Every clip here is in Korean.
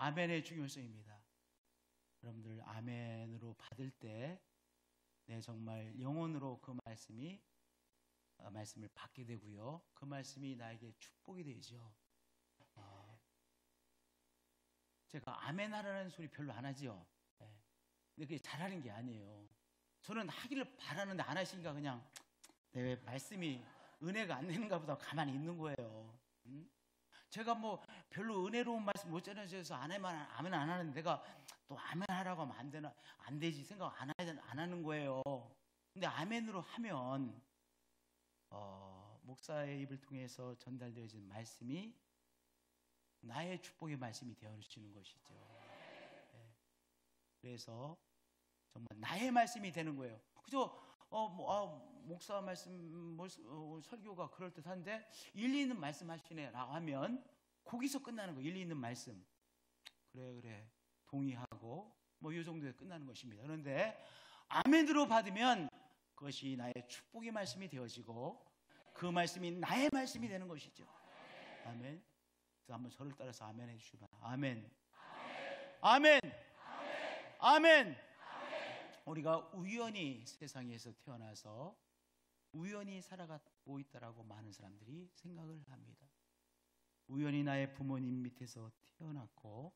아멘의 중요성입니다. 여러분들 아멘으로 받을 때 정말 영혼으로 그 말씀을 받게 되고요. 그 말씀이 나에게 축복이 되죠. 제가 아멘 하라는 소리 별로 안 하죠. 근데 그게 잘하는 게 아니에요. 저는 하기를 바라는데 안 하시니까 그냥 내 말씀이 은혜가 안 되는가 보다 가만히 있는 거예요. 제가 뭐 별로 은혜로운 말씀 못 전해줘서 아멘 안 하는데 내가 또 아멘 하라고 하면 안 되지 생각 안 하는 거예요. 근데 아멘으로 하면 목사의 입을 통해서 전달되어진 말씀이 나의 축복의 말씀이 되어주시는 것이죠. 그래서 정말 나의 말씀이 되는 거예요. 그죠? 목사 말씀 설교가 그럴듯한데 일리 있는 말씀 하시네 라고 하면 거기서 끝나는 거예요. 일리 있는 말씀. 그래 동의하고 뭐 이 정도에 끝나는 것입니다. 그런데 아멘으로 받으면 그것이 나의 축복의 말씀이 되어지고 그 말씀이 나의 말씀이 되는 것이죠. 아멘. 그래서 한번 저를 따라서 아멘 해주시기 바랍니다. 아멘. 아멘. 아멘. 우리가 우연히 세상에서 태어나서 우연히 살아가고 있다라고 많은 사람들이 생각을 합니다. 우연히 나의 부모님 밑에서 태어났고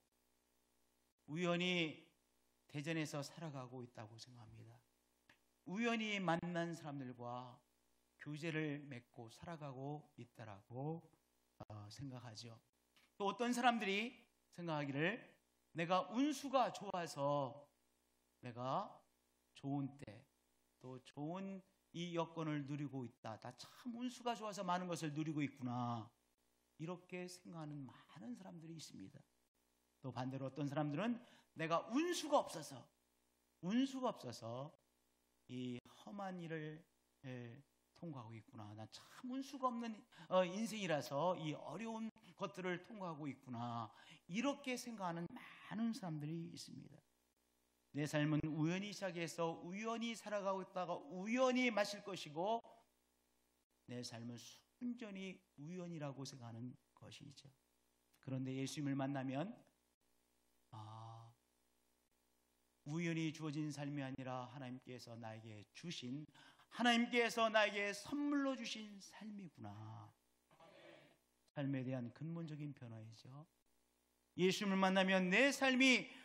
우연히 대전에서 살아가고 있다고 생각합니다. 우연히 만난 사람들과 교제를 맺고 살아가고 있다라고 생각하죠. 또 어떤 사람들이 생각하기를 내가 운수가 좋아서 내가 좋은 때 또 좋은 이 여건을 누리고 있다. 나 참 운수가 좋아서 많은 것을 누리고 있구나. 이렇게 생각하는 많은 사람들이 있습니다. 또 반대로 어떤 사람들은 내가 운수가 없어서 이 험한 일을 통과하고 있구나. 나 참 운수가 없는 인생이라서 이 어려운 것들을 통과하고 있구나. 이렇게 생각하는 많은 사람들이 있습니다. 내 삶은 우연히 시작해서 우연히 살아가고 있다가 우연히 마실 것이고 내 삶은 순전히 우연이라고 생각하는 것이죠. 그런데 예수님을 만나면 우연히 주어진 삶이 아니라 하나님께서 나에게 선물로 주신 삶이구나. 삶에 대한 근본적인 변화이죠. 예수님을 만나면 내 삶이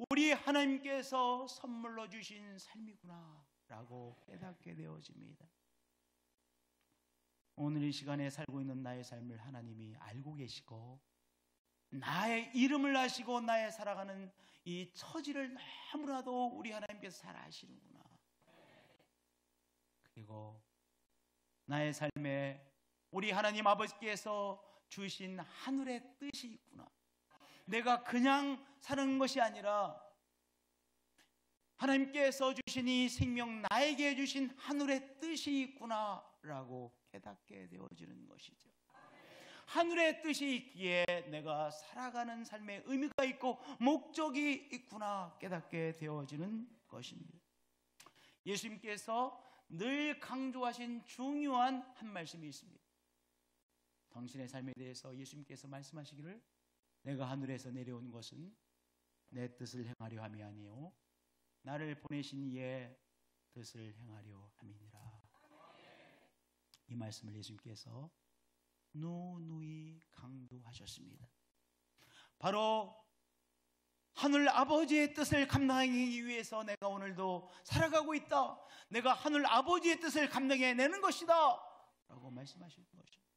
우리 하나님께서 선물로 주신 삶이구나 라고 깨닫게 되어집니다. 오늘 이 시간에 살고 있는 나의 삶을 하나님이 알고 계시고 나의 이름을 아시고 나의 살아가는 이 처지를 너무나도 우리 하나님께서 잘 아시는구나. 그리고 나의 삶에 우리 하나님 아버지께서 주신 하늘의 뜻이 있구나. 내가 그냥 사는 것이 아니라 하나님께서 주신 이 생명, 나에게 주신 하늘의 뜻이 있구나 라고 깨닫게 되어지는 것이죠. 하늘의 뜻이 있기에 내가 살아가는 삶에 의미가 있고 목적이 있구나 깨닫게 되어지는 것입니다. 예수님께서 늘 강조하신 중요한 한 말씀이 있습니다. 당신의 삶에 대해서 예수님께서 말씀하시기를 내가 하늘에서 내려온 것은 내 뜻을 행하려 함이 아니요 나를 보내신 이의 뜻을 행하려 함이니라. 이 말씀을 예수님께서 누누이 강조하셨습니다. 바로 하늘 아버지의 뜻을 감당하기 위해서 내가 오늘도 살아가고 있다. 내가 하늘 아버지의 뜻을 감당해내는 것이다 라고 말씀하신 것입니다.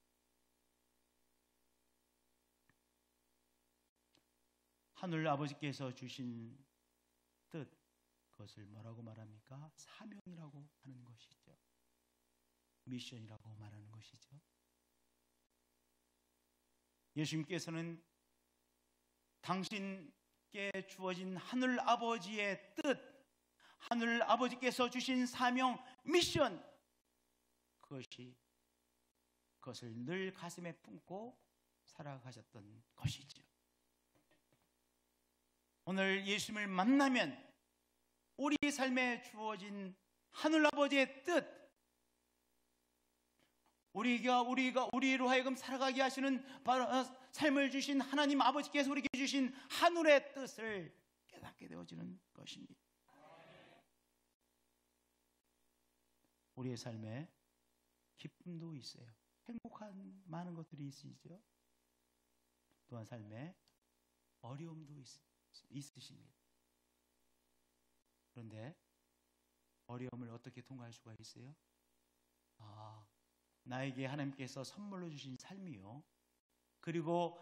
하늘 아버지께서 주신 뜻, 그것을 뭐라고 말합니까? 사명이라고 하는 것이죠. 미션이라고 말하는 것이죠. 예수님께서는 당신께 주어진 하늘 아버지의 뜻, 하늘 아버지께서 주신 사명, 미션, 그것을 늘 가슴에 품고 살아가셨던 것이죠. 오늘 예수님을 만나면 우리 삶에 주어진 하늘 아버지의 뜻, 우리로 하여금 살아가게 하시는 바로 삶을 주신 하나님 아버지께서 우리에게 주신 하늘의 뜻을 깨닫게 되어지는 것입니다. 우리의 삶에 기쁨도 있어요. 행복한 많은 것들이 있으시죠. 또한 삶에 어려움도 있으십니다. 그런데 어려움을 어떻게 통과할 수가 있어요? 나에게 하나님께서 선물로 주신 삶이요, 그리고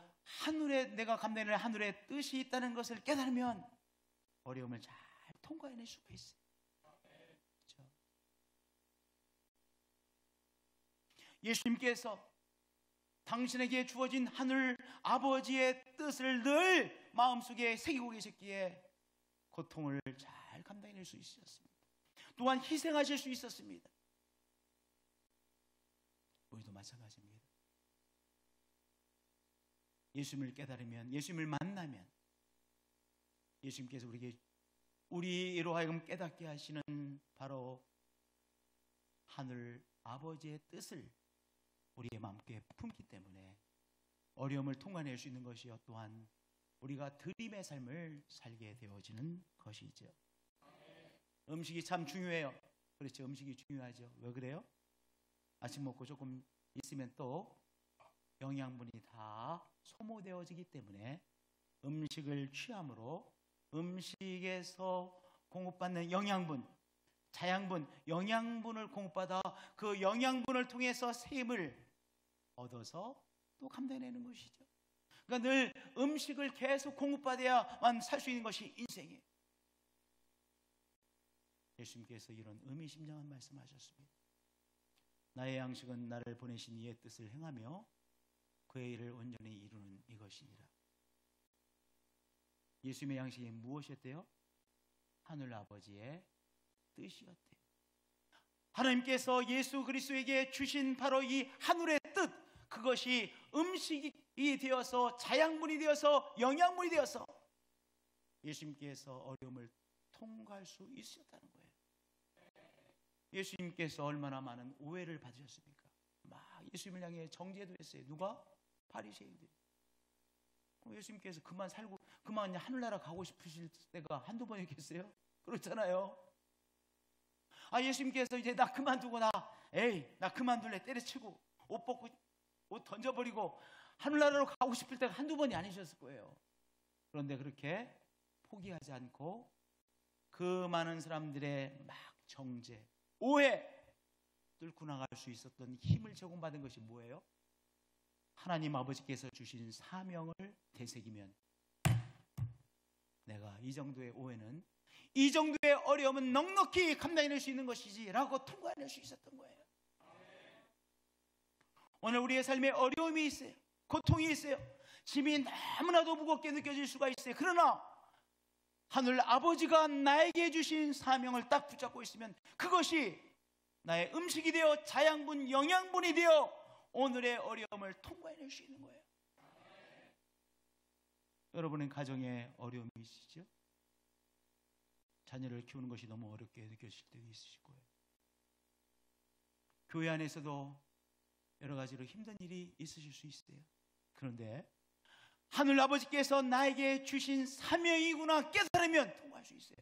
내가 감당할 하늘의 뜻이 있다는 것을 깨달으면 어려움을 잘 통과해낼 수가 있어요. 그렇죠? 예수님께서 당신에게 주어진 하늘 아버지의 뜻을 늘 마음속에 새기고 계셨기에 고통을 잘 감당해낼 수 있었습니다. 또한 희생하실 수 있었습니다. 우리도 마찬가지입니다. 예수님을 깨달으면, 예수님을 만나면 예수님께서 우리로 하여금 깨닫게 하시는 바로 하늘 아버지의 뜻을 우리의 마음속에 품기 때문에 어려움을 통과낼 수 있는 것이요, 또한 우리가 드림의 삶을 살게 되어지는 것이죠. 음식이 참 중요해요. 그렇죠. 음식이 중요하죠. 왜 그래요? 아침 먹고 조금 있으면 또 영양분이 다 소모되어지기 때문에 음식을 취함으로 음식에서 공급받는 영양분, 자양분, 영양분을 공급받아 그 영양분을 통해서 새 힘을 얻어서 또 감당해내는 것이죠. 그러니까 늘 음식을 계속 공급받아야만 살 수 있는 것이 인생이에요. 예수님께서 이런 의미심장한 말씀하셨습니다. 나의 양식은 나를 보내신 이의 뜻을 행하며 그의 일을 온전히 이루는 이것이니라. 예수님의 양식이 무엇이었대요? 하늘 아버지의 뜻이었대요. 하나님께서 예수 그리스도에게 주신 바로 이 하늘의 뜻, 그것이 음식이 되어서 자양분이 되어서 영양분이 되어서 예수님께서 어려움을 통과할 수 있었다는 거예요. 예수님께서 얼마나 많은 오해를 받으셨습니까? 막 예수님을 향해 정죄도 했어요. 누가? 바리새인들. 예수님께서 그만 살고 그만 하늘나라 가고 싶으실 때가 한두 번이겠어요? 그렇잖아요. 예수님께서 이제 나 그만두고 나 그만둘래 때려치고 옷 벗고 옷 던져버리고 하늘나라로 가고 싶을 때가 한두 번이 아니셨을 거예요. 그런데 그렇게 포기하지 않고 그 많은 사람들의 막 정죄, 오해 뚫고 나갈 수 있었던 힘을 제공받은 것이 뭐예요? 하나님 아버지께서 주신 사명을 되새기면 내가 이 정도의 오해는, 이 정도의 어려움은 넉넉히 감당해낼 수 있는 것이지 라고 통과해낼 수 있었던 거예요. 오늘 우리의 삶에 어려움이 있어요. 고통이 있어요. 짐이 너무나도 무겁게 느껴질 수가 있어요. 그러나 하늘 아버지가 나에게 주신 사명을 딱 붙잡고 있으면 그것이 나의 음식이 되어 자양분, 영양분이 되어 오늘의 어려움을 통과해낼 수 있는 거예요. 여러분은 가정에 어려움이 있으시죠? 자녀를 키우는 것이 너무 어렵게 느껴질 때도 있으실 거예요. 교회 안에서도 여러 가지로 힘든 일이 있으실 수 있어요. 그런데 하늘 아버지께서 나에게 주신 사명이구나 깨달으면 통과할 수 있어요.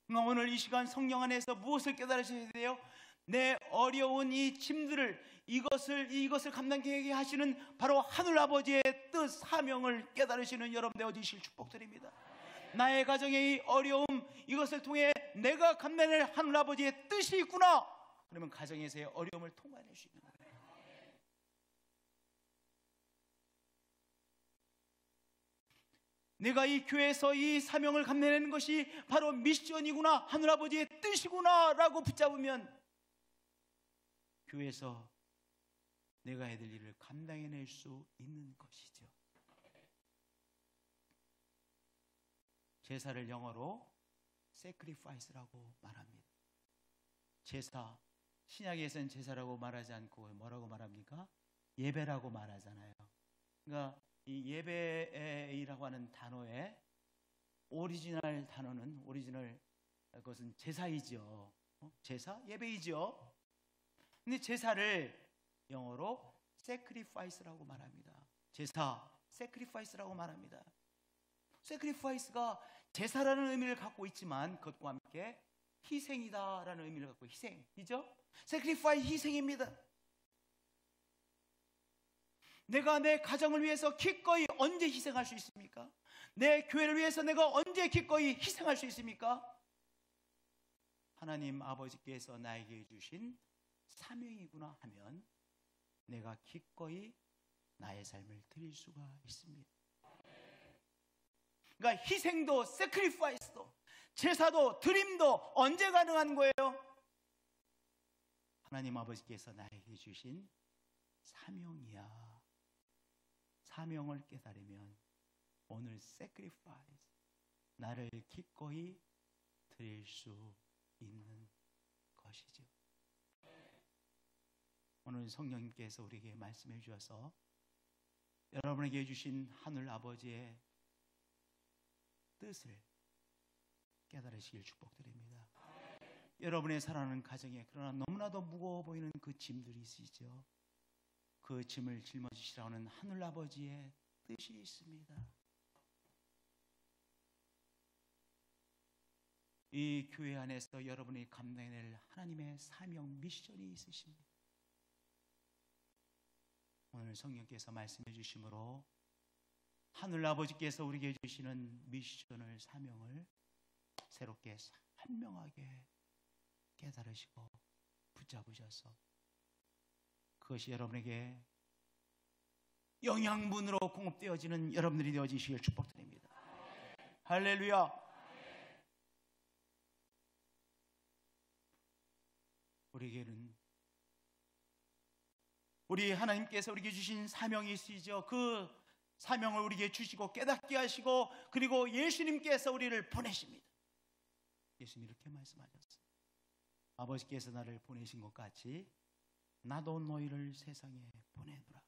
오늘 이 시간 성령 안에서 무엇을 깨달으셔야 돼요? 내 어려운 이 짐들을 이것을 감당하게 하시는 바로 하늘 아버지의 뜻, 사명을 깨달으시는 여러분 되어주실 축복드립니다. 나의 가정의 이 어려움, 이것을 통해 내가 감당할 하늘 아버지의 뜻이 있구나. 그러면 가정에서의 어려움을 통과해낼 수 있는 거예요. 내가 이 교회에서 이 사명을 감당하는 것이 바로 미션이구나, 하늘 아버지의 뜻이구나 라고 붙잡으면 교회에서 내가 해야 될 일을 감당해낼 수 있는 것이죠. 제사를 영어로 sacrifice라고 말합니다. 제사, 신약에서는 제사라고 말하지 않고 뭐라고 말합니까? 예배라고 말하잖아요. 그러니까 이 예배이라고 하는 단어의 오리지널 단어는, 오리지널 그것은 제사이죠. 제사? 예배이죠. 근데 제사를 영어로 sacrifice라고 말합니다. 제사, sacrifice라고 말합니다. sacrifice가 제사라는 의미를 갖고 있지만 그것과 함께 희생이다라는 의미를 갖고 희생이죠. sacrifice 희생입니다. 내가 내 가정을 위해서 기꺼이 언제 희생할 수 있습니까? 내 교회를 위해서 내가 언제 기꺼이 희생할 수 있습니까? 하나님 아버지께서 나에게 주신 사명이구나 하면 내가 기꺼이 나의 삶을 드릴 수가 있습니다. 그러니까 희생도 sacrifice도 제사도 드림도 언제 가능한 거예요? 하나님 아버지께서 나에게 주신 사명이야. 사명을 깨달으면 오늘 sacrifice 나를 기꺼이 드릴 수 있는 것이죠. 오늘 성령님께서 우리에게 말씀해 주셔서 여러분에게 주신 하늘 아버지의 뜻을 깨달으시길 축복드립니다. 여러분의 사랑하는 가정에 그러나 너무나도 무거워 보이는 그 짐들이 있으시죠. 그 짐을 짊어지시라는 하늘 아버지의 뜻이 있습니다. 이 교회 안에서 여러분이 감당해낼 하나님의 사명 미션이 있으십니다. 오늘 성령께서 말씀해 주심으로 하늘 아버지께서 우리에게 주시는 미션을 사명을 새롭게 선명하게 깨달으시고 붙잡으셔서 그것이 여러분에게 영양분으로 공급되어지는 여러분들이 되어지시길 축복드립니다. 할렐루야. 우리에게는 우리 하나님께서 우리에게 주신 사명이 있으시죠. 그 사명을 우리에게 주시고 깨닫게 하시고 그리고 예수님께서 우리를 보내십니다. 예수님 이렇게 말씀하셨어요. 아버지께서 나를 보내신 것 같이 나도 너희를 세상에 보내노라.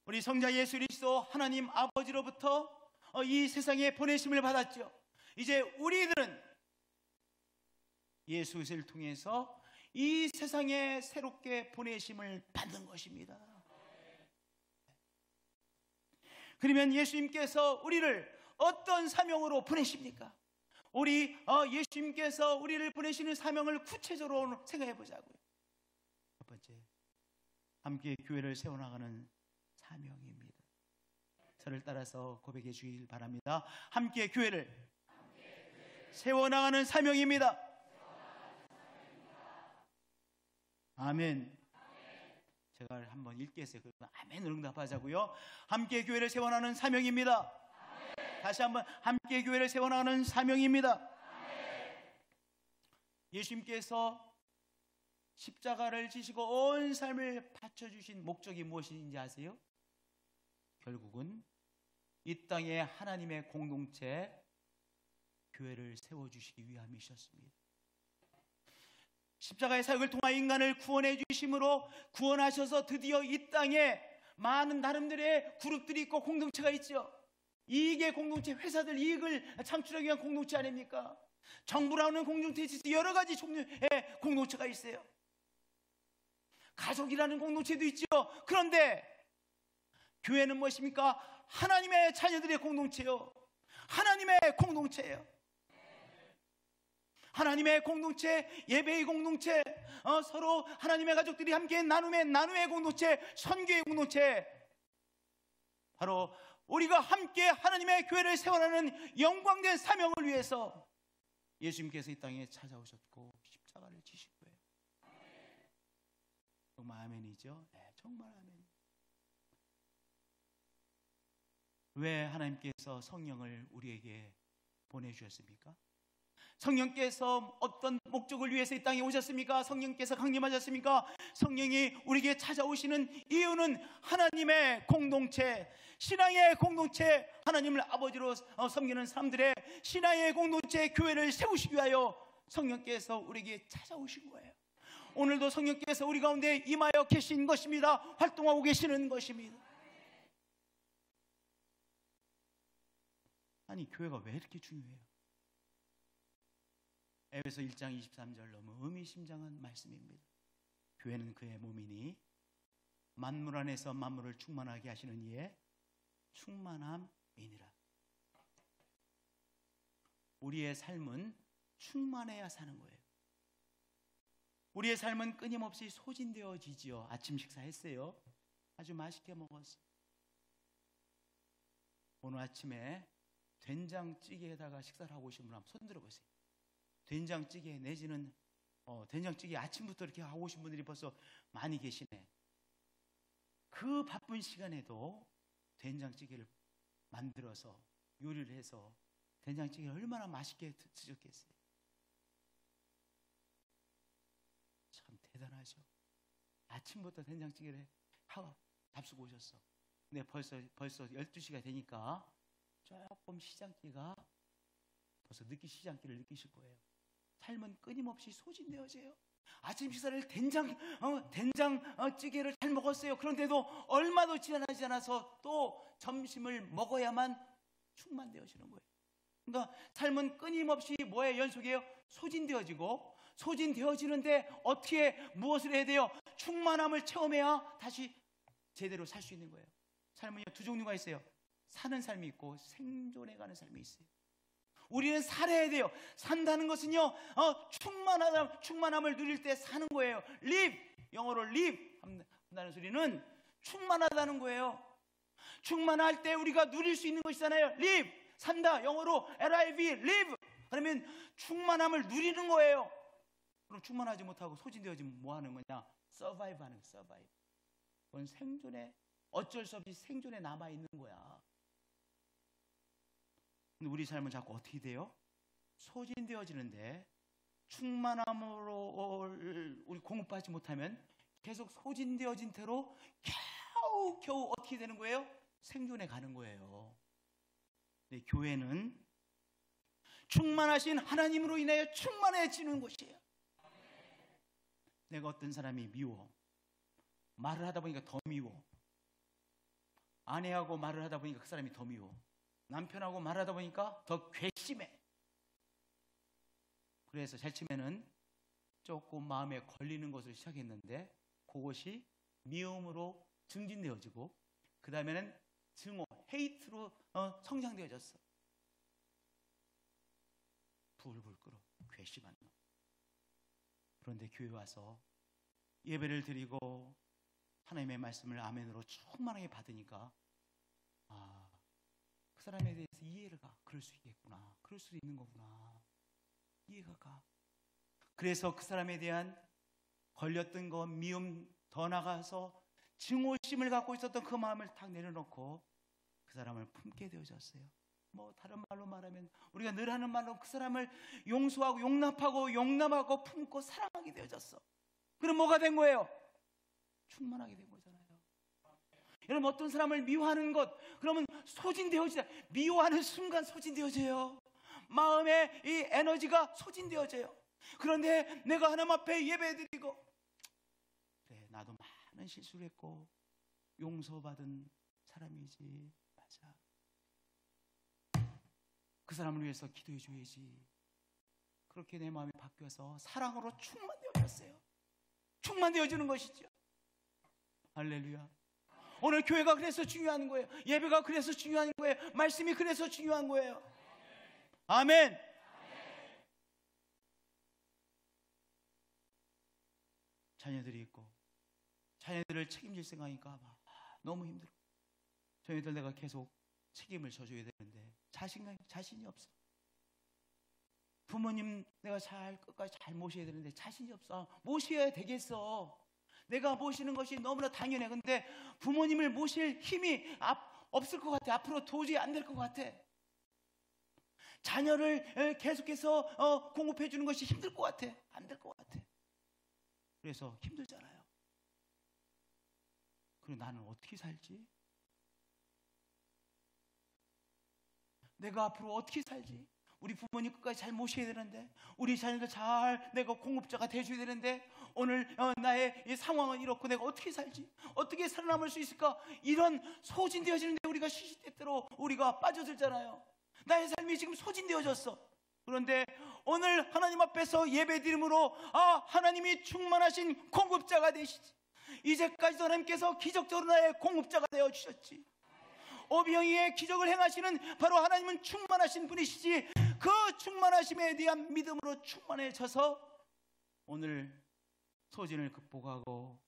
우리 성자 예수 그리스도 하나님 아버지로부터 이 세상에 보내심을 받았죠. 이제 우리들은 예수 그리스도를 통해서 이 세상에 새롭게 보내심을 받는 것입니다. 그러면 예수님께서 우리를 어떤 사명으로 보내십니까? 우리 예수님께서 우리를 보내시는 사명을 구체적으로 생각해 보자고요. 첫 번째, 함께 교회를 세워나가는 사명입니다. 저를 따라서 고백해 주길 바랍니다. 함께 교회를 세워나가는 사명입니다. 아멘. 제가 한번 읽겠어요. 아멘으로 응답하자고요. 함께 교회를 세워나가는 사명입니다. 다시 한번 함께 교회를 세워나가는 사명입니다. 예수님께서 십자가를 지시고 온 삶을 바쳐주신 목적이 무엇인지 아세요? 결국은 이 땅에 하나님의 공동체 교회를 세워주시기 위함이셨습니다. 십자가의 사역을 통하 인간을 구원해 주심으로 구원하셔서 드디어 이 땅에 많은 나름대로의 그룹들이 있고 공동체가 있죠. 이익의 공동체, 회사들 이익을 창출하기 위한 공동체 아닙니까? 정부라는 공동체에 있어서 여러 가지 종류의 공동체가 있어요. 가족이라는 공동체도 있죠. 그런데 교회는 무엇입니까? 하나님의 자녀들의 공동체요. 하나님의 공동체예요. 하나님의 공동체, 예배의 공동체, 서로 하나님의 가족들이 함께 나눔의 공동체, 선교의 공동체. 바로 우리가 함께 하나님의 교회를 세워나가는 영광된 사명을 위해서 예수님께서 이 땅에 찾아오셨고 십자가를 지신 거예요. 정말 아멘이죠? 네, 정말 아멘. 왜 하나님께서 성령을 우리에게 보내주셨습니까? 성령께서 어떤 목적을 위해서 이 땅에 오셨습니까? 성령께서 강림하셨습니까? 성령이 우리에게 찾아오시는 이유는 하나님의 공동체, 신앙의 공동체, 하나님을 아버지로 섬기는 사람들의 신앙의 공동체 교회를 세우시기 위하여 성령께서 우리에게 찾아오신 거예요. 오늘도 성령께서 우리 가운데 임하여 계신 것입니다. 활동하고 계시는 것입니다. 아니 교회가 왜 이렇게 중요해요? 에베소 1장 23절 너무 의미심장한 말씀입니다. 교회는 그의 몸이니 만물 안에서 만물을 충만하게 하시는 이의 충만함이니라. 우리의 삶은 충만해야 사는 거예요. 우리의 삶은 끊임없이 소진되어지지요. 아침 식사했어요? 아주 맛있게 먹었어요. 오늘 아침에 된장찌개에다가 식사를 하고 오신 분 한번 손 들어보세요. 된장찌개 내지는 된장찌개 아침부터 이렇게 하고 오신 분들이 벌써 많이 계시네. 그 바쁜 시간에도 된장찌개를 만들어서 요리를 해서 된장찌개를 얼마나 맛있게 드셨겠어요. 참 대단하죠. 아침부터 된장찌개를 하고 잡수고 오셨어. 근데 벌써 12시가 되니까 조금 시장기가 벌써 시장기를 느끼실 거예요. 삶은 끊임없이 소진되어져요. 아침 식사를 된장찌개를 잘 먹었어요. 그런데도 얼마도 지나지 않아서 또 점심을 먹어야만 충만되어지는 거예요. 그러니까 삶은 끊임없이 뭐의 연속이에요? 소진되어지고, 소진되어지는데 어떻게 무엇을 해야 돼요? 충만함을 체험해야 다시 제대로 살 수 있는 거예요. 삶은요, 두 종류가 있어요. 사는 삶이 있고 생존해 가는 삶이 있어요. 우리는 살아야 돼요. 산다는 것은요, 충만함을 누릴 때 사는 거예요. live, 영어로 live 한다는 소리는 충만하다는 거예요. 충만할 때 우리가 누릴 수 있는 것이잖아요. live, 산다, 영어로 live, live. 그러면 충만함을 누리는 거예요. 그럼 충만하지 못하고 소진되어지면 뭐 하는 거냐? survive 하는 거예요. survive. 그건 생존에, 어쩔 수 없이 생존에 남아있는 거야. 근데 우리 삶은 자꾸 어떻게 돼요? 소진되어지는데 충만함으로 우리 공급받지 못하면 계속 소진되어진 채로 겨우 어떻게 되는 거예요? 생존해 가는 거예요. 근데 교회는 충만하신 하나님으로 인하여 충만해지는 곳이에요. 내가 어떤 사람이 미워. 말을 하다 보니까 더 미워. 아내하고 말을 하다 보니까 그 사람이 더 미워. 남편하고 말하다 보니까 더 괘씸해. 그래서 잘 치면은 조금 마음에 걸리는 것을 시작했는데 그것이 미움으로 증진되어지고 그 다음에는 증오, 헤이트로 성장되어졌어. 불불 끓어. 괘씸한 놈. 그런데 교회 와서 예배를 드리고 하나님의 말씀을 아멘으로 충만하게 받으니까 그 사람에 대해서 이해를 가. 그럴 수 있겠구나. 그럴 수 있는 거구나. 이해가 가. 그래서 그 사람에 대한 걸렸던 거 미움 더 나가서 증오심을 갖고 있었던 그 마음을 탁 내려놓고 그 사람을 품게 되어졌어요. 뭐 다른 말로 말하면 우리가 늘 하는 말로 그 사람을 용서하고 용납하고 품고 사랑하게 되어졌어. 그럼 뭐가 된 거예요? 충만하게 된 거잖아요. 여러분 어떤 사람을 미워하는 것 그러면 소진되어지다. 미워하는 순간 소진되어져요. 마음의 이 에너지가 소진되어져요. 그런데 내가 하나님 앞에 예배드리고 그래 나도 많은 실수를 했고 용서받은 사람이지. 맞아. 그 사람을 위해서 기도해 줘야지. 그렇게 내 마음이 바뀌어서 사랑으로 충만되어졌어요. 충만되어지는 것이죠. 할렐루야. 오늘 교회가 그래서 중요한 거예요. 예배가 그래서 중요한 거예요. 말씀이 그래서 중요한 거예요. 아멘. 자녀들이 있고 자녀들을 책임질 생각하니까 너무 힘들어. 자녀들 내가 계속 책임을 져줘야 되는데 자신이 없어. 부모님 내가 끝까지 잘 모셔야 되는데 자신이 없어. 모셔야 되겠어. 내가 모시는 것이 너무나 당연해. 근데 부모님을 모실 힘이 없을 것 같아. 앞으로 도저히 안 될 것 같아. 자녀를 계속해서 공급해 주는 것이 힘들 것 같아. 안 될 것 같아. 그래서 힘들잖아요. 그럼 나는 어떻게 살지? 내가 앞으로 어떻게 살지? 우리 부모님 끝까지 잘 모셔야 되는데 우리 자녀들 잘 내가 공급자가 돼줘야 되는데 오늘 나의 이 상황은 이렇고 내가 어떻게 살지? 어떻게 살아남을 수 있을까? 이런 소진되어지는데 우리가 시시때때로 우리가 빠져들잖아요. 나의 삶이 지금 소진되어졌어. 그런데 오늘 하나님 앞에서 예배드림으로 하나님이 충만하신 공급자가 되시지. 이제까지도 하나님께서 기적적으로 나의 공급자가 되어 주셨지. 오병이의 기적을 행하시는 바로 하나님은 충만하신 분이시지. 그 충만하심에 대한 믿음으로 충만해져서 오늘 소진을 극복하고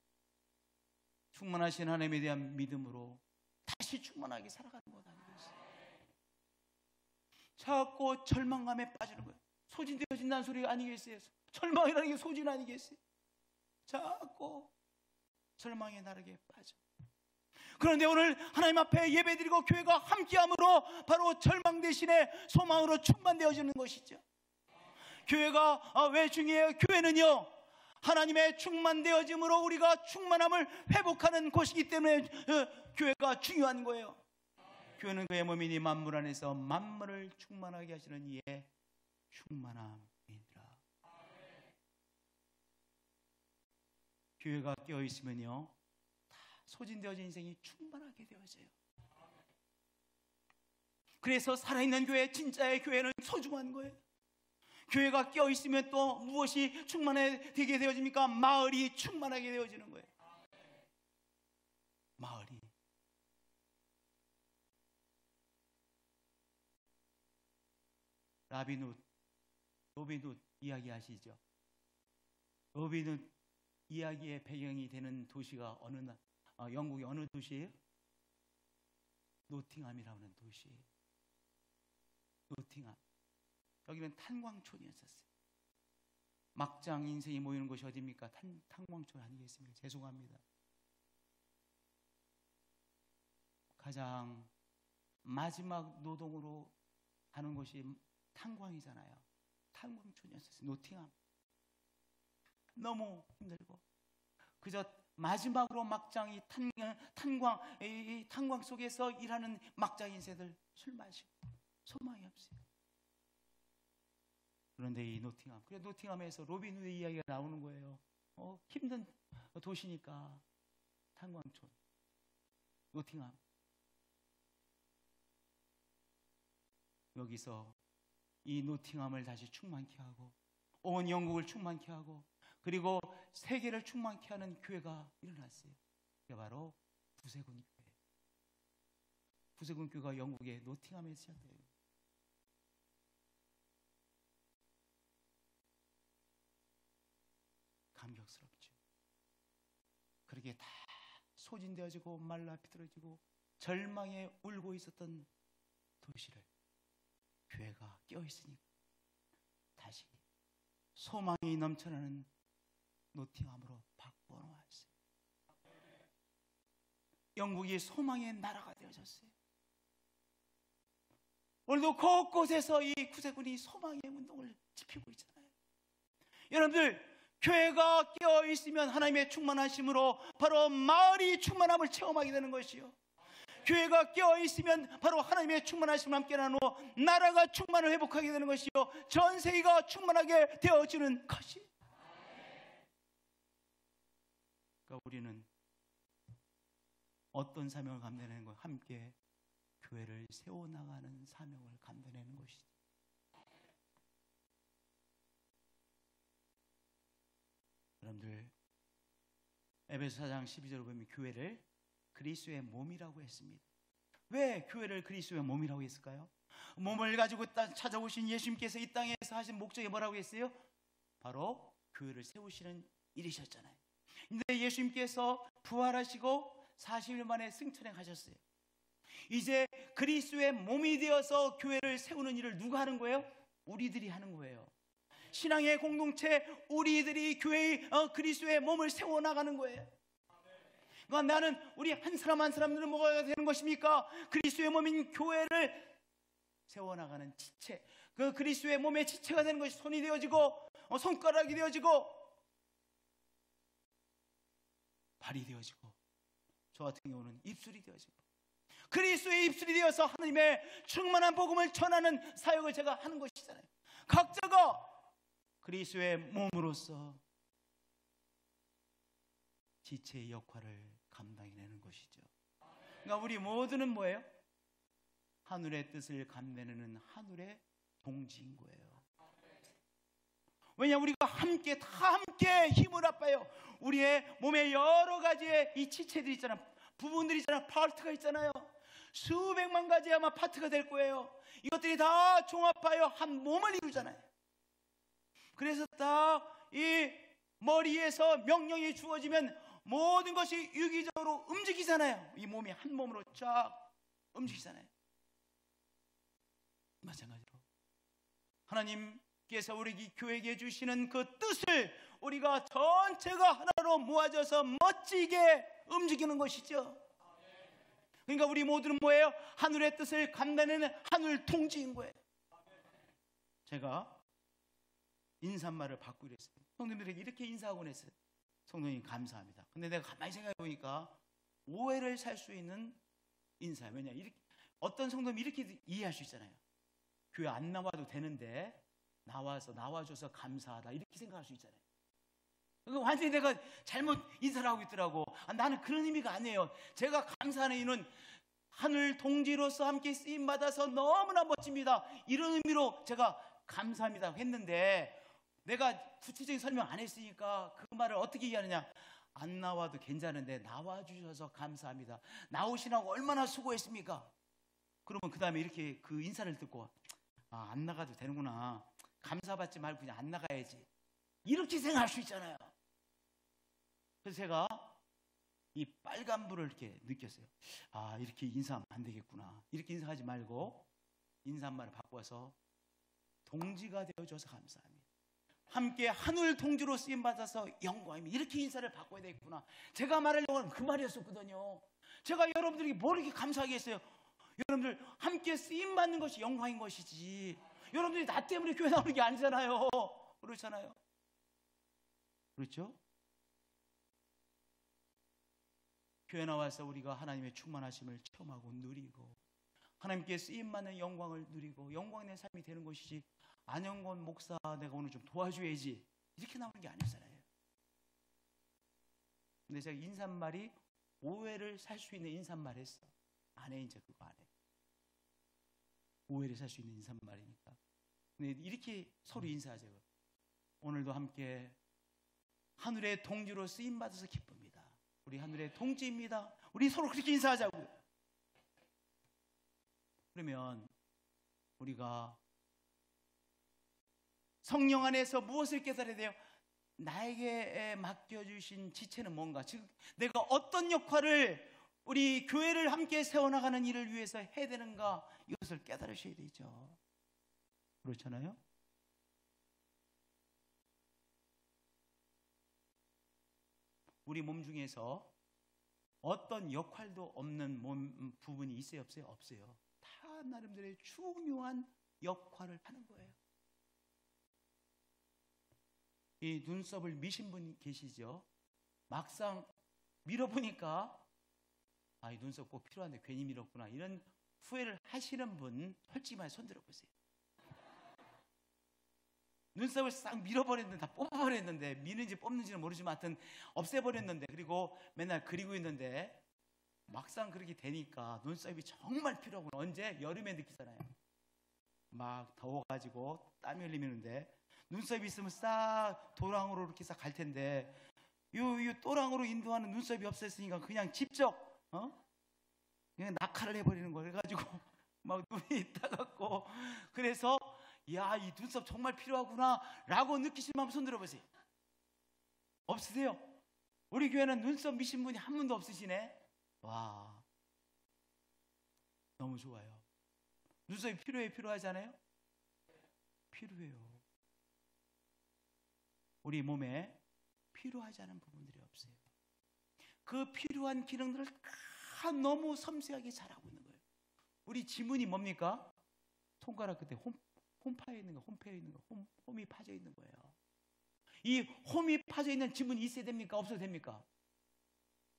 충만하신 하나님에 대한 믿음으로 다시 충만하게 살아가는 것 아니겠어요? 자꾸 절망감에 빠지는 거예요. 소진되어진다는 소리가 아니겠어요? 절망이라는 게 소진 아니겠어요? 자꾸 절망의 나락에 빠져. 그런데 오늘 하나님 앞에 예배드리고 교회가 함께함으로 바로 절망 대신에 소망으로 충만되어지는 것이죠. 교회가 왜 중요해요? 교회는요, 하나님의 충만되어짐으로 우리가 충만함을 회복하는 곳이기 때문에 교회가 중요한 거예요. 교회는 그의 몸이니 만물 안에서 만물을 충만하게 하시는 이의 충만함이니라. 교회가 깨어있으면요, 다 소진되어진 인생이 충만하게 되어져요. 그래서 살아있는 교회, 진짜의 교회는 소중한 거예요. 교회가 깨어있으면 또 무엇이 충만하게 되어집니까? 마을이 충만하게 되어지는 거예요. 마을이. 로빈훗 이야기 아시죠? 로빈훗 이야기의 배경이 되는 도시가 영국의 어느 도시예요? 노팅함이라는 도시예요. 노팅함. 여기는 탄광촌이었었어요. 막장 인생이 모이는 곳이 어디입니까? 탄광촌 아니겠습니까? 죄송합니다. 가장 마지막 노동으로 하는 곳이 탄광이잖아요. 탄광촌이었어요. 노팅함. 너무 힘들고 그저 마지막으로 막장 이 탄광 속에서 일하는 막장 인생들 술 마시고 소망이 없어요. 그런데 이 노팅함, 그래 노팅함에서 로빈훗의 이야기가 나오는 거예요. 힘든 도시니까 탄광촌, 노팅함. 여기서 이 노팅함을 다시 충만케 하고 온 영국을 충만케 하고 그리고 세계를 충만케 하는 교회가 일어났어요. 그게 바로 부세군 교회. 부세군 교회가 영국의 노팅함에 시작돼요. 감격스럽죠. 그렇게 다 소진되어지고 말라 비틀어지고 절망에 울고 있었던 도시를 교회가 깨어있으니까 다시 소망이 넘쳐나는 노팅함으로 바꾸어 놓았어요. 영국이 소망의 나라가 되어졌어요. 오늘도 곳곳에서 이 구세군이 소망의 운동을 지피고 있잖아요. 여러분들, 교회가 깨어있으면 하나님의 충만하심으로 바로 마을이 충만함을 체험하게 되는 것이요, 교회가 깨어있으면 바로 하나님의 충만하심을 함께 나누어 나라가 충만을 회복하게 되는 것이요, 전 세계가 충만하게 되어지는 것이. 그러니까 우리는 어떤 사명을 감당하는 것? 함께 교회를 세워나가는 사명을 감당하는 것이죠. 여러분들, 에베소 4장 12절을 보면 교회를 그리스도의 몸이라고 했습니다. 왜 교회를 그리스도의 몸이라고 했을까요? 몸을 가지고 찾아오신 예수님께서 이 땅에서 하신 목적이 뭐라고 했어요? 바로 교회를 세우시는 일이셨잖아요. 근데 예수님께서 부활하시고 40일 만에 승천해 가셨어요. 이제 그리스도의 몸이 되어서 교회를 세우는 일을 누가 하는 거예요? 우리들이 하는 거예요. 신앙의 공동체, 우리들이 교회의 그리스도의 몸을 세워나가는 거예요. 그러니까 나는 우리 한 사람 한 사람들은 뭐가 되는 것입니까? 그리스도의 몸인 교회를 세워나가는 지체, 그 그리스도의 몸의 지체가 되는 것이 손이 되어지고 손가락이 되어지고 발이 되어지고 저 같은 경우는 입술이 되어지고 그리스도의 입술이 되어서 하나님의 충만한 복음을 전하는 사역을 제가 하는 것이잖아요. 각자가 그리스도의 몸으로서 지체의 역할을 감당해내는 것이죠. 그러니까 우리 모두는 뭐예요? 하늘의 뜻을 감내는 하늘의 동지인 거예요. 왜냐, 우리가 함께, 다 함께 힘을 합해요. 우리의 몸에 여러 가지의 이 지체들이 있잖아요. 부분들이 있잖아요. 파트가 있잖아요. 수백만 가지 아마 파트가 될 거예요. 이것들이 다 종합하여 한 몸을 이루잖아요. 그래서 딱 이 머리에서 명령이 주어지면 모든 것이 유기적으로 움직이잖아요. 이 몸이 한 몸으로 쫙 움직이잖아요. 마찬가지로 하나님께서 우리 교회에게 주시는 그 뜻을 우리가 전체가 하나로 모아져서 멋지게 움직이는 것이죠. 그러니까 우리 모두는 뭐예요? 하늘의 뜻을 감당하는 하늘 통지인 거예요. 제가 인사말을 바꾸기로 했어요. 성도님들에게 이렇게 인사하곤 했어요. 성도님 감사합니다. 근데 내가 가만히 생각해 보니까 오해를 살 수 있는 인사예요. 왜냐, 이렇게 어떤 성도님 이렇게 이해할 수 있잖아요. 교회 안 나와도 되는데 나와줘서 감사하다, 이렇게 생각할 수 있잖아요. 그러니까 완전히 내가 잘못 인사를 하고 있더라고. 나는 그런 의미가 아니에요. 제가 감사하는 이유는 하늘 동지로서 함께 쓰임 받아서 너무나 멋집니다, 이런 의미로 제가 감사합니다 했는데, 내가 구체적인 설명 안 했으니까 그 말을 어떻게 이해하느냐, 안 나와도 괜찮은데 나와주셔서 감사합니다. 나오시라고 얼마나 수고했습니까? 그러면 그 다음에 이렇게 그 인사를 듣고, 안 나가도 되는구나, 감사받지 말고 그냥 안 나가야지, 이렇게 생각할 수 있잖아요. 그래서 제가 이 빨간불을 이렇게 느꼈어요. 이렇게 인사하면 안 되겠구나. 이렇게 인사하지 말고 인사말을 바꿔서 동지가 되어줘서 감사합니다, 함께 하늘 동지로 쓰임받아서 영광입니다, 이렇게 인사를 바꿔야 되겠구나. 제가 말하려고 하는 그 말이었었거든요. 제가 여러분들에게 뭘 이렇게 감사하게 했어요? 여러분들 함께 쓰임받는 것이 영광인 것이지, 여러분들이 나 때문에 교회 나오는 게 아니잖아요. 그렇잖아요. 그렇죠? 교회 나와서 우리가 하나님의 충만하심을 체험하고 누리고 하나님께 쓰임받는 영광을 누리고 영광의 삶이 되는 것이지, 안영권 목사 내가 오늘 좀 도와줘야지, 이렇게 나오는 게 아니잖아요. 근데 제가 인사말이 오해를 살 수 있는 인사말 했어. 안 해, 이제 그거 안 해. 오해를 살 수 있는 인사말이니까. 근데 이렇게 서로 인사하자고. 오늘도 함께 하늘의 동지로 쓰임받아서 기쁩니다. 우리 하늘의 동지입니다. 우리 서로 그렇게 인사하자고요. 그러면 우리가 성령 안에서 무엇을 깨달아야 돼요? 나에게 맡겨주신 지체는 뭔가, 즉 내가 어떤 역할을 우리 교회를 함께 세워나가는 일을 위해서 해야 되는가, 이것을 깨달으셔야 되죠. 그렇잖아요? 우리 몸 중에서 어떤 역할도 없는 몸 부분이 있어요, 없어요? 없어요. 다 나름대로의 중요한 역할을 하는 거예요. 이 눈썹을 미신 분 계시죠? 막상 밀어보니까 이 눈썹 꼭 필요한데 괜히 밀었구나, 이런 후회를 하시는 분 솔직히 말해 손 들어보세요. 눈썹을 싹 밀어버렸는데, 다 뽑아버렸는데, 미는지 뽑는지는 모르지만 하여튼 없애버렸는데, 그리고 맨날 그리고 있는데 막상 그렇게 되니까 눈썹이 정말 필요하구나. 언제? 여름에 느끼잖아요. 막 더워가지고 땀이 흘리는데 눈썹이 있으면 싹 도랑으로 이렇게 싹 갈 텐데, 요 또랑으로 인도하는 눈썹이 없었으니까 그냥 직접 그냥 낙하를 해버리는 거 해가지고 막 눈이 따갑고, 그래서 야, 이 눈썹 정말 필요하구나 라고 느끼시는 분 손 들어보세요. 없으세요? 우리 교회는 눈썹 미신 분이 한 분도 없으시네. 와, 너무 좋아요. 눈썹이 필요하지 않아요? 필요해요. 우리 몸에 필요하지 않은 부분들이 없어요. 그 필요한 기능들을 다 너무 섬세하게 잘하고 있는 거예요. 우리 지문이 뭡니까? 손가락 끝에 홈파에 있는 거, 홈페에 있는 거, 홈이 파져 있는 거예요. 이 홈이 파져 있는 지문이 있어야 됩니까? 없어도 됩니까?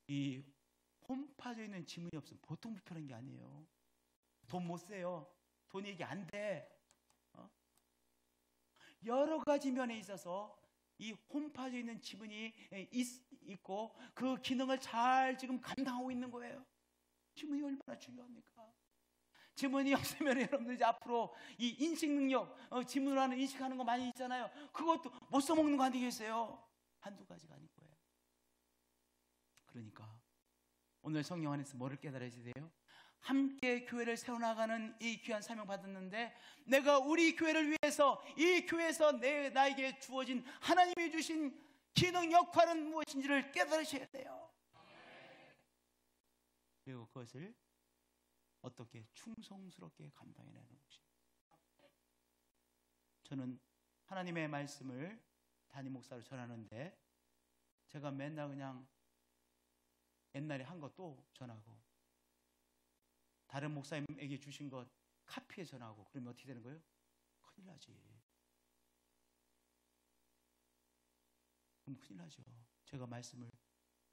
이 홈 파져 있는 지문이 없으면 보통 불편한 게 아니에요. 돈 못 써요. 돈이 이게 안 돼. 여러 가지 면에 있어서 이 홈 파져 있는 지문이 있고 그 기능을 잘 지금 감당하고 있는 거예요. 지문이 얼마나 중요합니까? 지문이 없으면 여러분들 이제 앞으로 이 인식 능력, 지문하는 인식하는 거 많이 있잖아요. 그것도 못 써먹는 거 아니겠어요? 한두 가지가 아닐 거예요. 그러니까 오늘 성령 안에서 뭐를 깨달아야 돼요? 함께 교회를 세워나가는 이 귀한 사명 받았는데, 내가 우리 교회를 위해서 이 교회에서 나에게 주어진 하나님이 주신 기능 역할은 무엇인지를 깨달으셔야 돼요. 그리고 그것을 어떻게 충성스럽게 감당해내는 것입니다. 저는 하나님의 말씀을 담임 목사로 전하는데, 제가 맨날 그냥 옛날에 한 것도 전하고, 다른 목사님에게 주신 것 카피해 전하고, 그러면 어떻게 되는 거예요? 큰일 나지. 그럼 큰일 나죠. 제가 말씀을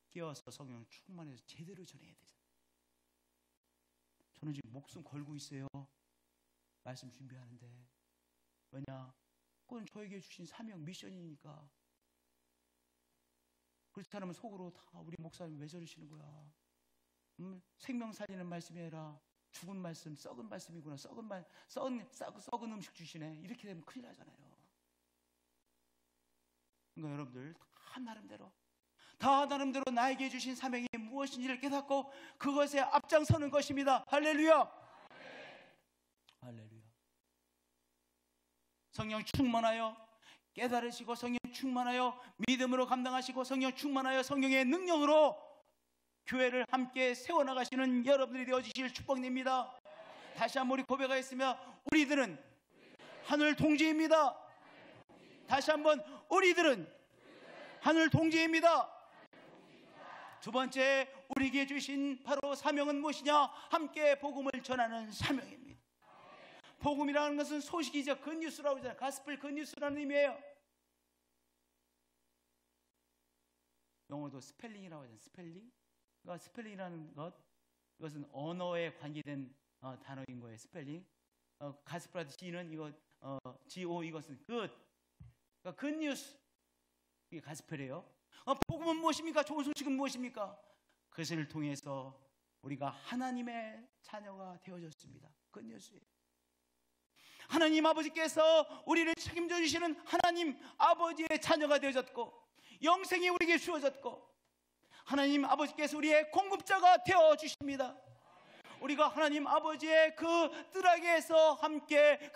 끼워서 성령 충만해서 제대로 전해야 되잖아요. 저는 지금 목숨 걸고 있어요. 말씀 준비하는데. 왜냐? 그건 저에게 주신 사명, 미션이니까. 그렇지 않으면 속으로 다 우리 목사님 왜 저러시는 거야? 생명 살리는 말씀이 아니라 죽은 말씀, 썩은 말씀이구나. 썩은 음식 주시네. 이렇게 되면 큰일 나잖아요. 그러니까 여러분들 다 나름대로 나에게 주신 사명이 무엇인지를 깨닫고 그것에 앞장서는 것입니다. 할렐루야. 할렐루야. 성령 충만하여 깨달으시고, 성령 충만하여 믿음으로 감당하시고, 성령 충만하여 성령의 능력으로 교회를 함께 세워나가시는 여러분들이 되어주실 축복입니다. 다시 한번 우리 고백하겠으며, 우리들은 하늘 동지입니다. 다시 한번, 우리들은 하늘 동지입니다. 두 번째, 우리에게 주신 바로 사명은 무엇이냐? 함께 복음을 전하는 사명입니다. 복음이라는 것은 소식이죠. 굿뉴스라고 하잖아요. 가스펠 굿뉴스라는 의미예요. 영어도 스펠링이라고 하잖아요. 스펠링. 그러니까 스펠링이라는 이것은 언어에 관계된 단어인 거예요. 스펠링. 가스펠 G는 이거 GO, 이것은 good. 그러니까 굿뉴스. 이게 가스펠이에요. 복음은 무엇입니까? 좋은 소식은 무엇입니까? 그것을 통해서 우리가 하나님의 자녀가 되어졌습니다. 굿뉴스예요. 하나님 아버지께서 우리를 책임져 주시는 하나님 아버지의 자녀가 되어졌고, 영생이 우리에게 주어졌고, 하나님 아버지께서 우리의 공급자가 되어 주십니다. 우리가 하나님 아버지의 그 뜰하게에서 함께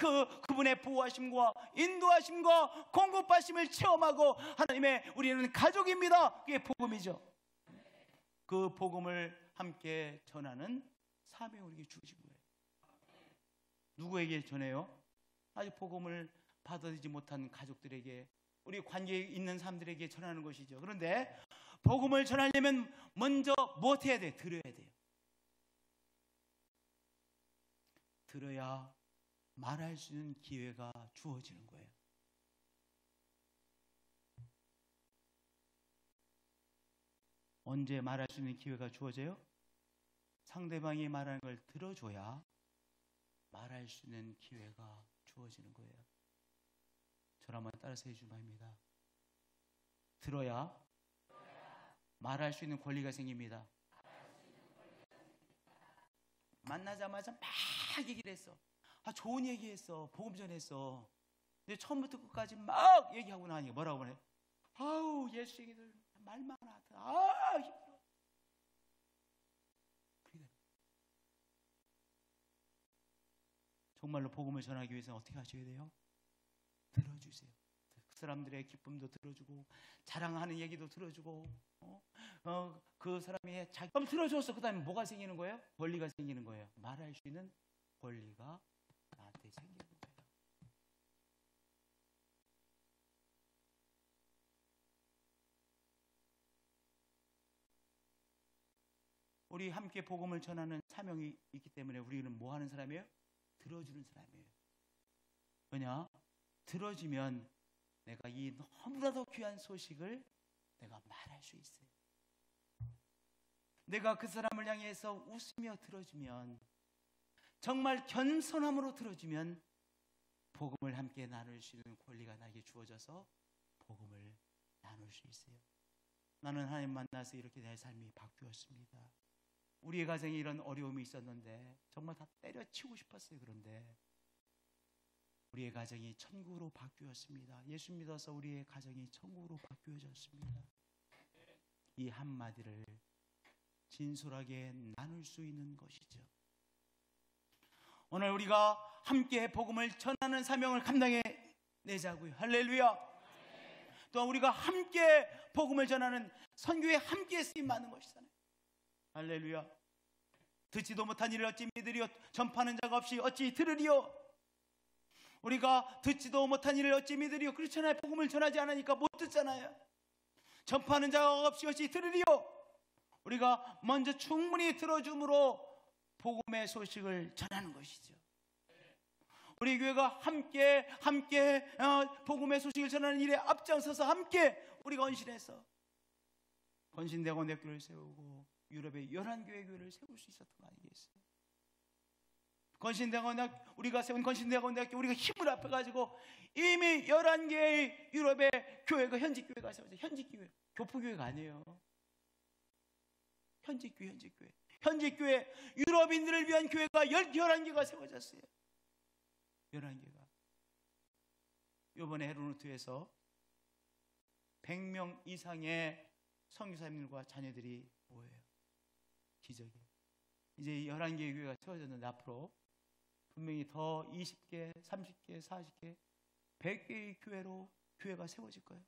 그분의 보호하심과 인도하심과 공급하심을 체험하고, 하나님의 우리는 가족입니다. 그게 복음이죠. 그 복음을 함께 전하는 사명이 우리에게 주어진 거예요. 누구에게 전해요? 아직 복음을 받아들이지 못한 가족들에게, 우리 관계에 있는 사람들에게 전하는 것이죠. 그런데 복음을 전하려면 먼저 무엇 해야 돼? 들어야 돼요. 들어야 말할 수 있는 기회가 주어지는 거예요. 언제 말할 수 있는 기회가 주어져요? 상대방이 말하는 걸 들어줘야 말할 수 있는 기회가 주어지는 거예요. 저를 한번 따라서 해주시기 바랍니다. 들어야 말할 수 있는 권리가 생깁니다. 만나자마자 막 얘기를 했어. 좋은 얘기했어. 복음 전했어. 근데 처음부터 끝까지 막 얘기하고 나니까 뭐라고 해? 아우, 예수 얘기들 말만 하다. 힘들어. 정말로 복음을 전하기 위해서는 어떻게 하셔야 돼요? 들어주세요. 그 사람들의 기쁨도 들어주고, 자랑하는 얘기도 들어주고, 그 사람이 자기 들어줬어. 그 다음에 뭐가 생기는 거예요? 권리가 생기는 거예요. 말할 수 있는 권리가 나한테 생기는 거예요. 우리 함께 복음을 전하는 사명이 있기 때문에 우리는 뭐 하는 사람이에요? 들어주는 사람이에요. 왜냐? 들어주면 내가 이 너무나도 귀한 소식을 내가 말할 수 있어요. 내가 그 사람을 향해서 웃으며 들어주면, 정말 겸손함으로 들어주면 복음을 함께 나눌 수 있는 권리가 나에게 주어져서 복음을 나눌 수 있어요. 나는 하나님 만나서 이렇게 내 삶이 바뀌었습니다. 우리의 가정에 이런 어려움이 있었는데 정말 다 때려치우고 싶었어요. 그런데 우리의 가정이 천국으로 바뀌었습니다. 예수 믿어서 우리의 가정이 천국으로 바뀌어졌습니다. 이 한마디를 진솔하게 나눌 수 있는 것이죠. 오늘 우리가 함께 복음을 전하는 사명을 감당해 내자고요. 할렐루야. 또한 우리가 함께 복음을 전하는 선교에 함께 쓰임 받는 것이잖아요. 할렐루야. 듣지도 못한 일을 어찌 믿으리요? 전파하는 자가 없이 어찌 들으리요? 우리가 듣지도 못한 일을 어찌 믿으리요? 그렇잖아요. 복음을 전하지 않으니까 못 듣잖아요. 전파하는 자가 없이 어찌 들으리요? 우리가 먼저 충분히 들어줌으로 복음의 소식을 전하는 것이죠. 우리 교회가 함께 복음의 소식을 전하는 일에 앞장서서 함께 우리가 헌신해서 건신대학원대학교를 세우고 유럽의 11교회를 세울 수 있었던 거 아니겠어요? 우리가 세운 건신대학원대학교, 우리가 힘을 합해가지고 이미 11개의 유럽의 교회가 현직교회가 세워져요. 현직교회, 교포교회가 아니에요. 현직교회, 유럽인들을 위한 교회가 11개가 세워졌어요. 11개가. 이번에 헤르노트에서 100명 이상의 선교사님들과 자녀들이 모여요. 기적이에요. 이제 11개의 교회가 세워졌는데 앞으로 분명히 더 20개, 30개, 40개, 100개의 교회가 세워질 거예요.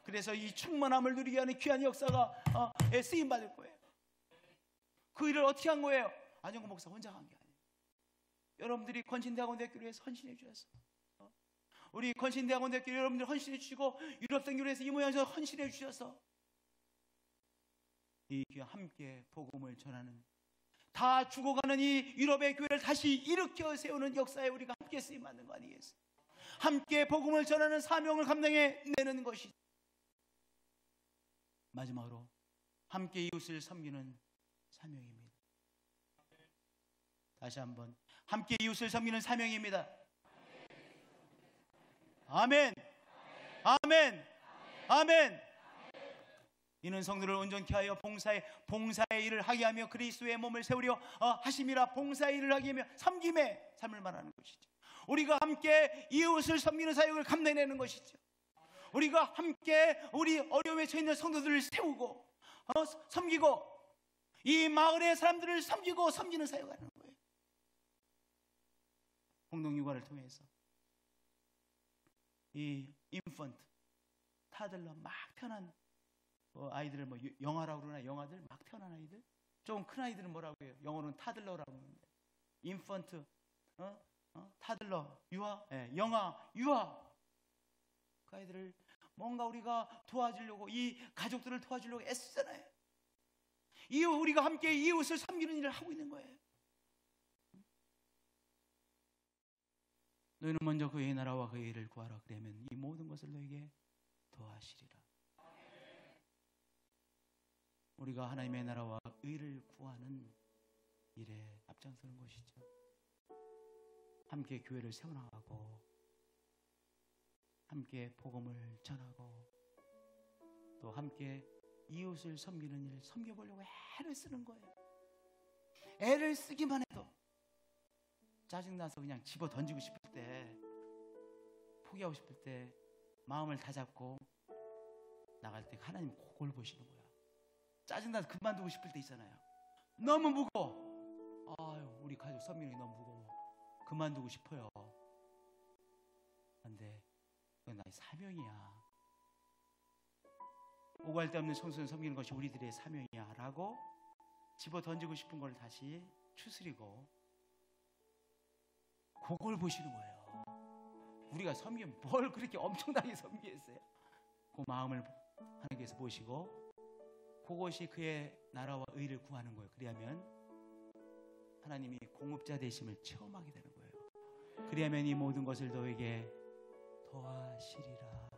그래서 이 충만함을 누리게 하는 귀한 역사가 쓰임 받을 거예요. 그 일을 어떻게 한 거예요? 안영구 목사 혼자 한 게 아니에요. 여러분들이 건신대학원대학교를 위해서 헌신해 주셨어요. 우리 건신대학원대학교 여러분들 헌신해 주시고 유럽 선교를 위해서 이 모양에서 헌신해 주셔서 이 교회 함께 복음을 전하는, 다 죽어가는 이 유럽의 교회를 다시 일으켜 세우는 역사에 우리가 함께 쓰임 받는 거 아니겠어요? 함께 복음을 전하는 사명을 감당해 내는 것이. 마지막으로 함께 이웃을 섬기는 사명입니다. 다시 한번, 함께 이웃을 섬기는 사명입니다. 아멘. 아멘. 아멘. 이는 성도를 온전케 하여 봉사의 일을 하게 하며 그리스도의 몸을 세우려 하심이라. 봉사의 일을 하게 하며 섬김의 삶을 말하는 것이죠. 우리가 함께 이웃을 섬기는 사역을 감당해내는 것이죠. 우리가 함께 우리 어려움에 처해 있는 성도들을 세우고 섬기고 이 마을의 사람들을 섬기고 섬기는 사역을 하는 거예요. 공동육아를 통해서 이 인펀트, 타들러 막 태어난 아이들을 영아라고 그러나, 영아들 막 태어난 아이들, 조금 큰 아이들은 뭐라고 해요? 영어로는 타들러라고 하는데, 인펀트, 타들러, 유아, 영아, 유아, 그 아이들을 뭔가 우리가 도와주려고, 이 가족들을 도와주려고 애쓰잖아요. 우리가 함께 이웃을 섬기는 일을 하고 있는 거예요. 너희는 먼저 그의 나라와 그의 일을 구하라. 그러면 이 모든 것을 너에게 더하시리라. 우리가 하나님의 나라와 의를 구하는 일에 앞장서는 것이죠. 함께 교회를 세워나가고 함께 복음을 전하고 또 함께 이웃을 섬기는 일을 섬겨보려고 애를 쓰는 거예요. 애를 쓰기만 해도 짜증나서 그냥 집어 던지고 싶을 때, 포기하고 싶을 때 마음을 다잡고 나갈 때 하나님 그걸 보시는 거야. 짜증나서 그만두고 싶을 때 있잖아요. 너무 무거워. 아유, 우리 가족 섬기는 게 너무 무거워. 그만두고 싶어요. 근데 그건 나의 사명이야. 오갈 데 없는 성소를 섬기는 것이 우리들의 사명이야 라고 집어 던지고 싶은 걸 다시 추스리고 그걸 보시는 거예요. 우리가 섬기면 뭘 그렇게 엄청나게 섬기겠어요? 그 마음을 하나님께서 보시고 그것이 그의 나라와 의를 구하는 거예요. 그리하면 하나님이 공급자 되심을 체험하게 되는 거예요. 그리하면 이 모든 것을 너에게 더하시리라.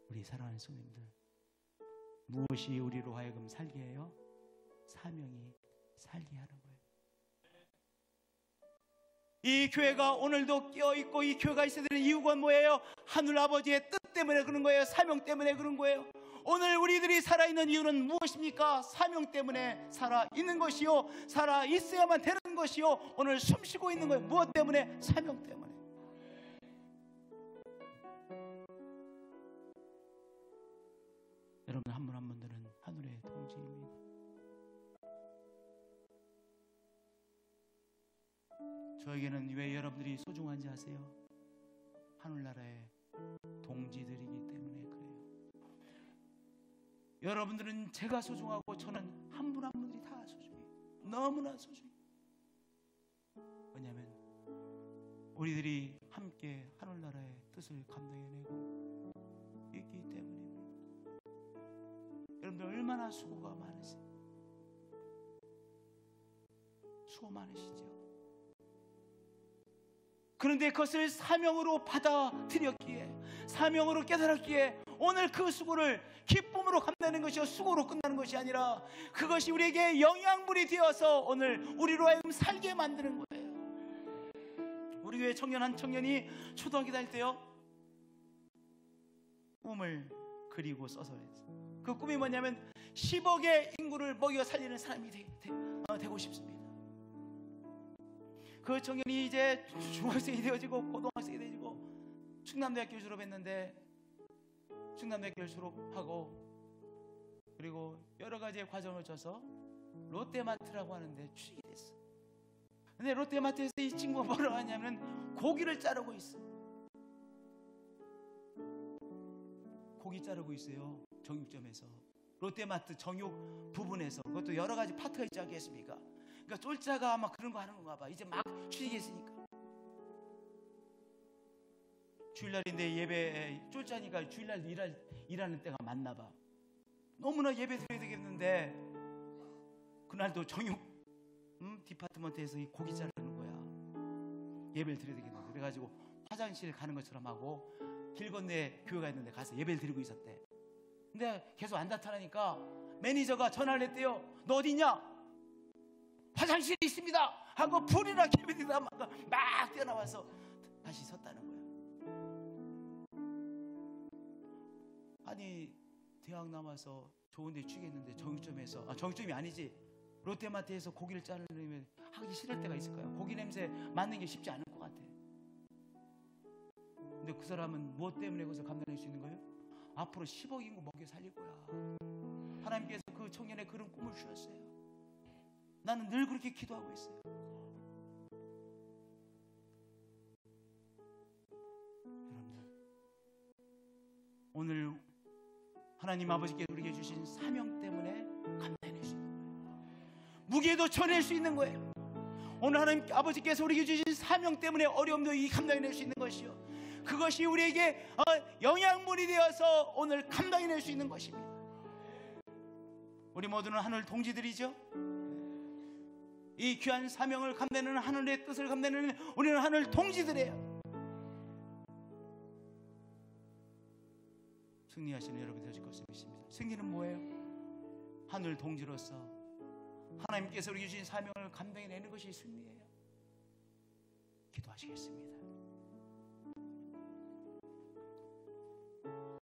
우리 사랑하는 성도님들, 무엇이 우리로 하여금 살게 해요? 사명이 살게 하는 거예요. 이 교회가 오늘도 깨어있고 이 교회가 있어야 되는 이유가 뭐예요? 하늘 아버지의 뜻 때문에 그런 거예요. 사명 때문에 그런 거예요. 오늘 우리들이 살아있는 이유는 무엇입니까? 사명 때문에 살아있는 것이요, 살아있어야만 되는 것이요, 오늘 숨쉬고 있는 거예요. 무엇 때문에? 사명 때문에. 여러분 한 분 한 분들은 하늘의 동지입니다. 저에게는 왜 여러분들이 소중한지 아세요? 하늘나라의 동지들이기 때문에 그래요. 여러분들은 제가 소중하고 저는 한 분 한 분들이 다 소중해요. 너무나 소중해요. 왜냐하면 우리들이 함께 하늘나라의 뜻을 감당해내고 있기 때문입니다. 여러분들 얼마나 수고가 많으세요? 수고 많으시죠? 그런데 그것을 사명으로 받아들였기에, 사명으로 깨달았기에 오늘 그 수고를 기쁨으로 감당하는 것이요, 수고로 끝나는 것이 아니라 그것이 우리에게 영양분이 되어서 오늘 우리로 하여금 살게 만드는 거예요. 우리 교회 청년 한 청년이 초등학교 다닐 때요, 꿈을 그리고 써서 했어요. 그 꿈이 뭐냐면 10억의 인구를 먹여 살리는 사람이 되고 싶습니다. 그 청년이 이제 중학생이 되어지고 고등학생이 되어지고 충남대학교 졸업했는데, 충남대학교 졸업하고 그리고 여러 가지의 과정을 져서 롯데마트라고 하는데 취직이 됐어. 근데 롯데마트에서 이 친구가 뭐라고 하냐면 고기를 자르고 있어. 고기 자르고 있어요. 정육점에서, 롯데마트 정육 부분에서. 그것도 여러 가지 파트가 있지 않겠습니까? 그러니까 쫄자가 아마 그런 거 하는 건가 봐. 이제 막 취직했으니까. 주일날인데 예배, 쫄자니까 주일날 일하는 때가 맞나 봐. 너무나 예배 드려야 되겠는데 그날도 정육 디파트먼트에서 이 고기 자르는 거야. 예배를 드려야 되겠는데. 그래가지고 화장실 가는 것처럼 하고 길 건너에 교회가 있는데 가서 예배를 드리고 있었대. 근데 계속 안 나타나니까 매니저가 전화를 했대요. 너 어디 있냐? 화장실에 있습니다 하고 불이나 예배드리다 막 뛰어나와서 다시 섰다는 거야. 아니 대학 나와서 좋은 데 취직했는데 정육점에서, 정육점이 아니지, 롯데마트에서 고기를 자르려면 하기 싫을 때가 있을 거야. 고기 냄새 맡는 게 쉽지 않을 것 같아. 근데 그 사람은 무엇 때문에 그것을 감당할 수 있는 거예요? 앞으로 10억 인구 먹여 살릴 거야. 하나님께서 그 청년의 그런 꿈을 주셨어요. 나는 늘 그렇게 기도하고 있어요. 여러분들, 오늘 하나님 아버지께서 우리에게 주신 사명 때문에 감당해낼 수 있는 거예요. 무게도 쳐낼 수 있는 거예요. 오늘 하나님 아버지께서 우리에게 주신 사명 때문에 어려움도 감당해낼 수 있는 것이요, 그것이 우리에게 영양분이 되어서 오늘 감당해낼 수 있는 것입니다. 우리 모두는 하늘 동지들이죠. 이 귀한 사명을 감당하는, 하늘의 뜻을 감당하는 우리는 하늘 동지들이에요. 승리하시는 여러분 되실 것을 믿습니다. 승리는 뭐예요? 하늘 동지로서 하나님께서 우리에게 주신 사명을 감당해내는 것이 승리예요. 기도하시겠습니다.